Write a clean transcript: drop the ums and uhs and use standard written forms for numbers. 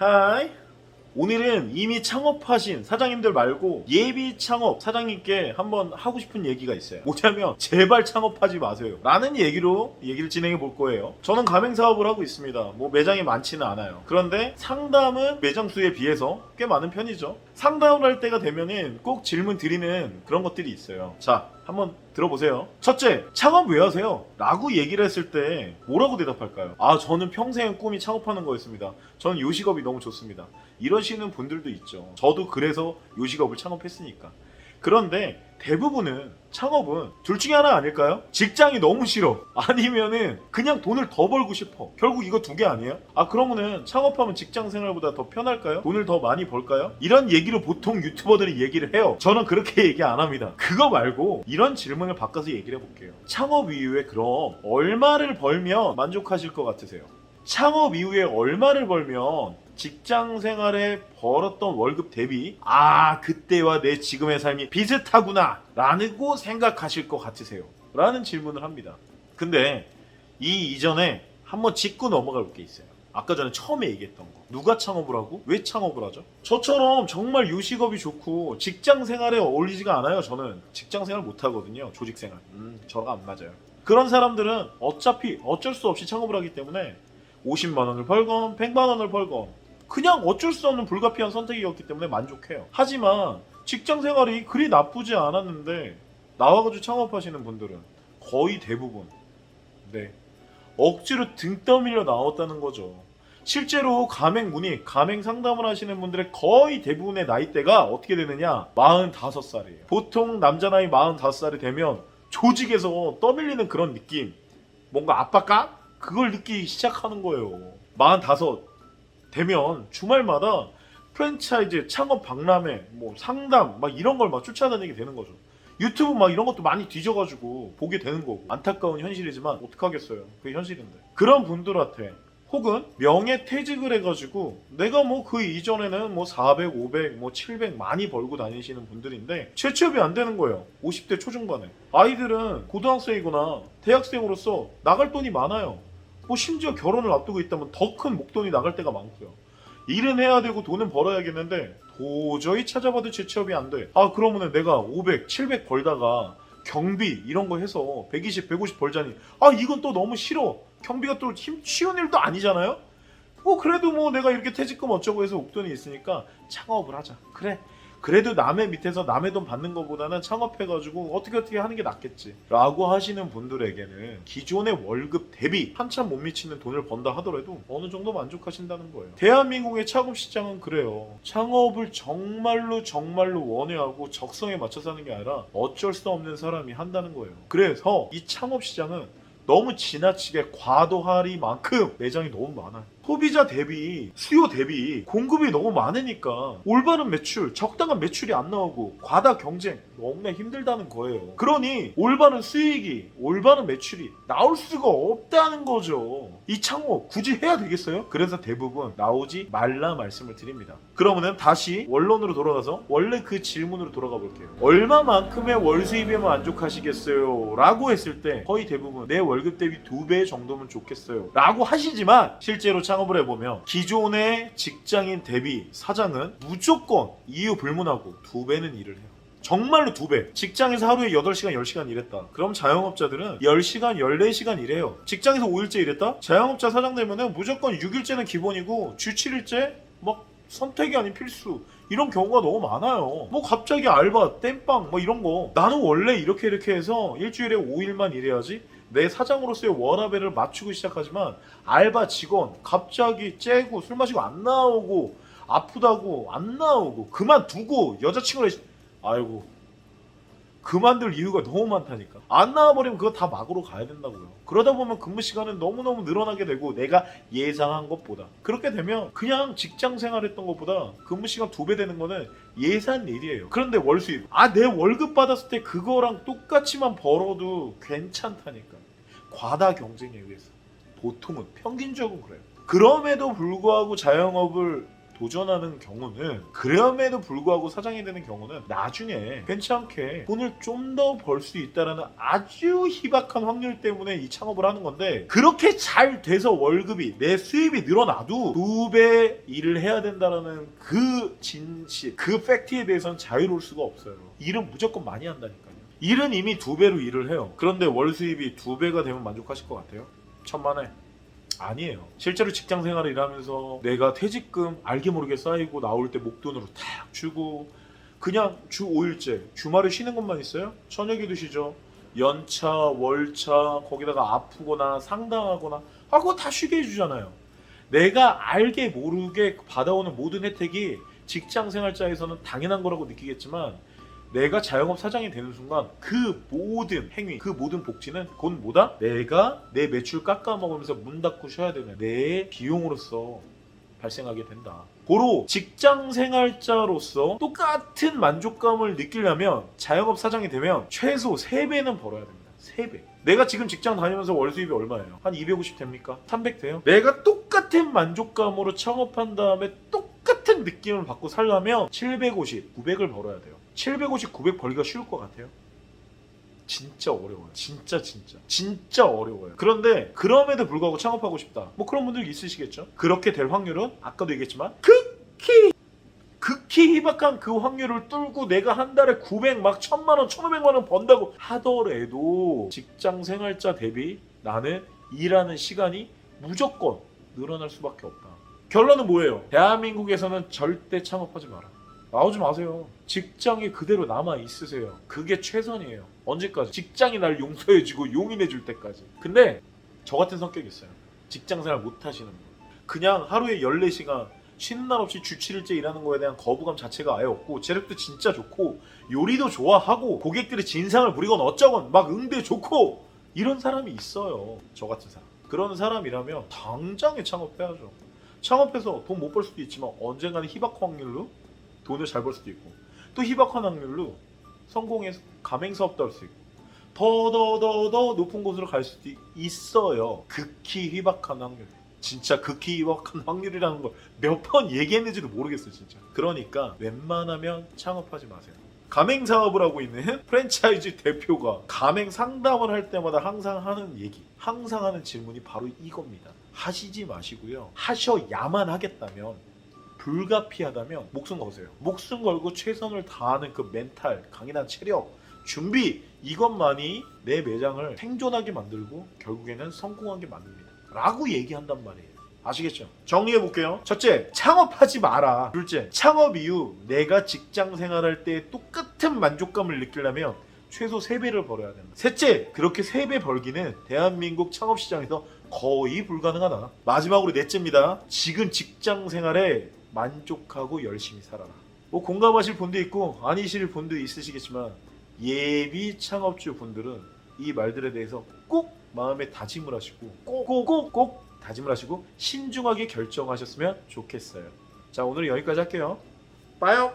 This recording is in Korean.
하이. 오늘은 이미 창업하신 사장님들 말고 예비 창업 사장님께 한번 하고 싶은 얘기가 있어요. 뭐냐면 제발 창업하지 마세요 라는 얘기를 진행해 볼 거예요. 저는 가맹 사업을 하고 있습니다. 뭐 매장이 많지는 않아요. 그런데 상담은 매장 수에 비해서 꽤 많은 편이죠. 상담을 할 때가 되면은 꼭 질문 드리는 그런 것들이 있어요. 자, 한번 들어보세요. 첫째, 창업 왜 하세요? 라고 얘기를 했을 때 뭐라고 대답할까요? 아, 저는 평생 꿈이 창업하는 거였습니다. 저는 요식업이 너무 좋습니다. 이러시는 분들도 있죠. 저도 그래서 요식업을 창업했으니까. 그런데 대부분은 창업은 둘 중에 하나 아닐까요? 직장이 너무 싫어. 아니면은 그냥 돈을 더 벌고 싶어. 결국 이거 두 개 아니에요? 아, 그러면은 창업하면 직장 생활보다 더 편할까요? 돈을 더 많이 벌까요? 이런 얘기로 보통 유튜버들이 얘기를 해요. 저는 그렇게 얘기 안 합니다. 그거 말고 이런 질문을 바꿔서 얘기를 해볼게요. 창업 이후에 그럼 얼마를 벌면 만족하실 것 같으세요? 창업 이후에 얼마를 벌면 직장 생활에 벌었던 월급 대비 그때와 내 지금의 삶이 비슷하구나 라고 생각하실 것 같으세요? 라는 질문을 합니다. 근데 이 이전에 한번 짚고 넘어갈 게 있어요. 아까 전에 처음에 얘기했던 거. 누가 창업을 하고 왜 창업을 하죠? 저처럼 정말 요식업이 좋고 직장 생활에 어울리지가 않아요. 저는 직장 생활 못 하거든요. 조직 생활. 저가 안 맞아요. 그런 사람들은 어차피 어쩔 수 없이 창업을 하기 때문에 50만 원을 벌건 100만 원을 벌건 그냥 어쩔 수 없는 불가피한 선택이었기 때문에 만족해요. 하지만 직장 생활이 그리 나쁘지 않았는데 나와가지고 창업하시는 분들은 거의 대부분 억지로 등 떠밀려 나왔다는 거죠. 실제로 가맹 문의, 가맹 상담을 하시는 분들의 거의 대부분의 나이대가 어떻게 되느냐? 45살이에요. 보통 남자 나이 45살이 되면 조직에서 떠밀리는 그런 느낌, 뭔가 압박감? 그걸 느끼기 시작하는 거예요. 45 되면 주말마다 프랜차이즈, 창업 박람회, 뭐 상담 막 이런 걸 막 쫓아다니게 되는 거죠. 유튜브 막 이런 것도 많이 뒤져가지고 보게 되는 거고. 안타까운 현실이지만 어떡하겠어요. 그게 현실인데. 그런 분들한테 혹은 명예퇴직을 해가지고 내가 뭐 그 이전에는 뭐 400, 500, 뭐 700 많이 벌고 다니시는 분들인데 재취업이 안 되는 거예요. 50대 초중반에. 아이들은 고등학생이거나 대학생으로서 나갈 돈이 많아요. 뭐 심지어 결혼을 앞두고 있다면 더 큰 목돈이 나갈 때가 많고요. 일은 해야 되고 돈은 벌어야겠는데 도저히 찾아봐도 재취업이 안 돼. 그러면은 내가 500, 700 벌다가 경비 이런 거 해서 120, 150 벌자니 이건 또 너무 싫어. 경비가 또 쉬운 일도 아니잖아요. 그래도 뭐 내가 이렇게 퇴직금 어쩌고 해서 목돈이 있으니까 창업을 하자. 그래. 그래도 남의 밑에서 남의 돈 받는 것보다는 창업해가지고 어떻게 하는 게 낫겠지 라고 하시는 분들에게는 기존의 월급 대비 한참 못 미치는 돈을 번다 하더라도 어느 정도 만족하신다는 거예요. 대한민국의 창업시장은 그래요. 창업을 정말로 원해하고 적성에 맞춰서 하는 게 아니라 어쩔 수 없는 사람이 한다는 거예요. 그래서 이 창업시장은 너무 지나치게 과도하리만큼 매장이 너무 많아요. 소비자 대비 수요 대비 공급이 너무 많으니까 올바른 매출, 적당한 매출이 안 나오고 과다 경쟁 너무나 힘들다는 거예요. 그러니 올바른 수익이, 올바른 매출이 나올 수가 없다는 거죠. 이 창업 굳이 해야 되겠어요? 그래서 대부분 나오지 말라 말씀을 드립니다. 그러면 다시 원론으로 돌아가서 원래 그 질문으로 돌아가 볼게요. 얼마만큼의 월 수입에 만족하시겠어요? 라고 했을 때 거의 대부분 내 월급 대비 2배 정도면 좋겠어요 라고 하시지만 실제로 창업을 해보면 기존의 직장인 대비 사장은 무조건 이유 불문하고 2배는 일을 해요. 정말로 2배. 직장에서 하루에 8시간, 10시간 일했다. 그럼 자영업자들은 10시간, 14시간 일해요. 직장에서 5일째 일했다? 자영업자 사장 되면은 무조건 6일째는 기본이고 주 7일째 막 선택이 아닌 필수. 이런 경우가 너무 많아요. 뭐 갑자기 알바, 땜빵 뭐 이런 거. 나는 원래 이렇게 해서 일주일에 5일만 일해야지 내 사장으로서의 워라밸을 맞추고 시작하지만 알바 직원 갑자기 째고 술 마시고 안 나오고 아프다고 안 나오고 그만두고 여자친구를 아이고 그만둘 이유가 너무 많다니까. 안 나와버리면 그거 다 막으로 가야 된다고요. 그러다 보면 근무 시간은 너무너무 늘어나게 되고 내가 예상한 것보다 그렇게 되면 그냥 직장 생활했던 것보다 근무 시간 2배 되는 거는 예산 일이에요. 그런데 월 수입 내 월급 받았을 때 그거랑 똑같이만 벌어도 괜찮다니까. 과다 경쟁에 의해서 보통은 평균적으로 그래요. 그럼에도 불구하고 자영업을 도전하는 경우는, 그럼에도 불구하고 사장이 되는 경우는 나중에 괜찮게 돈을 좀 더 벌 수 있다라는 아주 희박한 확률 때문에 이 창업을 하는 건데, 그렇게 잘 돼서 월급이, 내 수입이 늘어나도 2배 일을 해야 된다라는 그 진실, 그 팩트에 대해서는 자유로울 수가 없어요. 일은 무조건 많이 한다니까요. 일은 이미 2배로 일을 해요. 그런데 월 수입이 2배가 되면 만족하실 것 같아요? 천만에? 아니에요. 실제로 직장 생활을 일하면서 내가 퇴직금 알게 모르게 쌓이고 나올 때 목돈으로 탁 주고, 그냥 주 5일째 주말에 쉬는 것만 있어요? 저녁에도 쉬죠. 연차, 월차, 거기다가 아프거나 상담하거나 하고 다 쉬게 해주잖아요. 내가 알게 모르게 받아오는 모든 혜택이 직장 생활자에서는 당연한 거라고 느끼겠지만, 내가 자영업 사장이 되는 순간 그 모든 행위, 그 모든 복지는 곧 뭐다? 내가 내 매출 깎아먹으면서 문 닫고 쉬어야 되는 내 비용으로서 발생하게 된다. 고로 직장 생활자로서 똑같은 만족감을 느끼려면 자영업 사장이 되면 최소 3배는 벌어야 됩니다. 3배. 내가 지금 직장 다니면서 월 수입이 얼마예요? 한 250 됩니까? 300 돼요? 내가 똑같은 만족감으로 창업한 다음에 똑같은 느낌을 받고 살려면 750, 900을 벌어야 돼요. 750, 900 벌기가 쉬울 것 같아요? 진짜 어려워요. 진짜 어려워요. 그런데 그럼에도 불구하고 창업하고 싶다, 뭐 그런 분들 있으시겠죠. 그렇게 될 확률은 아까도 얘기했지만 극히 희박한 그 확률을 뚫고 내가 한 달에 900, 막 1000만 원, 1500만 원 번다고 하더라도 직장 생활자 대비 나는 일하는 시간이 무조건 늘어날 수밖에 없다. 결론은 뭐예요? 대한민국에서는 절대 창업하지 마라. 나오지 마세요. 직장에 그대로 남아 있으세요. 그게 최선이에요. 언제까지? 직장이 날 용서해주고 용인해줄 때까지. 근데 저 같은 성격이 있어요. 직장생활 못 하시는 분, 그냥 하루에 14시간 쉬는 날 없이 주 7일째 일하는 거에 대한 거부감 자체가 아예 없고, 재력도 진짜 좋고 요리도 좋아하고 고객들의 진상을 부리건 어쩌건 막 응대 좋고 이런 사람이 있어요. 저 같은 사람. 그런 사람이라면 당장에 창업해야죠. 창업해서 돈 못 벌 수도 있지만 언젠가는 희박 확률로 돈을 잘 벌 수도 있고, 또 희박한 확률로 성공해서 가맹사업도 할 수 있고, 더 높은 곳으로 갈 수도 있어요. 극히 희박한 확률. 진짜 극히 희박한 확률이라는 걸 몇 번 얘기했는지도 모르겠어요, 진짜. 그러니까 웬만하면 창업하지 마세요. 가맹사업을 하고 있는 프랜차이즈 대표가 가맹 상담을 할 때마다 항상 하는 얘기, 항상 하는 질문이 바로 이겁니다. 하시지 마시고요. 하셔야만 하겠다면, 불가피하다면 목숨 거세요. 목숨 걸고 최선을 다하는 그 멘탈, 강인한 체력, 준비, 이것만이 내 매장을 생존하게 만들고 결국에는 성공하게 만듭니다. 라고 얘기한단 말이에요. 아시겠죠? 정리해볼게요. 첫째, 창업하지 마라. 둘째, 창업 이후 내가 직장 생활할 때 똑같은 만족감을 느끼려면 최소 3배를 벌어야 된다. 셋째, 그렇게 3배 벌기는 대한민국 창업시장에서 거의 불가능하다. 마지막으로 넷째입니다. 지금 직장 생활에 만족하고 열심히 살아라. 뭐 공감하실 분도 있고 아니실 분도 있으시겠지만, 예비 창업주 분들은 이 말들에 대해서 꼭 마음에 다짐을 하시고, 꼭 다짐을 하시고 신중하게 결정하셨으면 좋겠어요. 자, 오늘 여기까지 할게요. 빠요.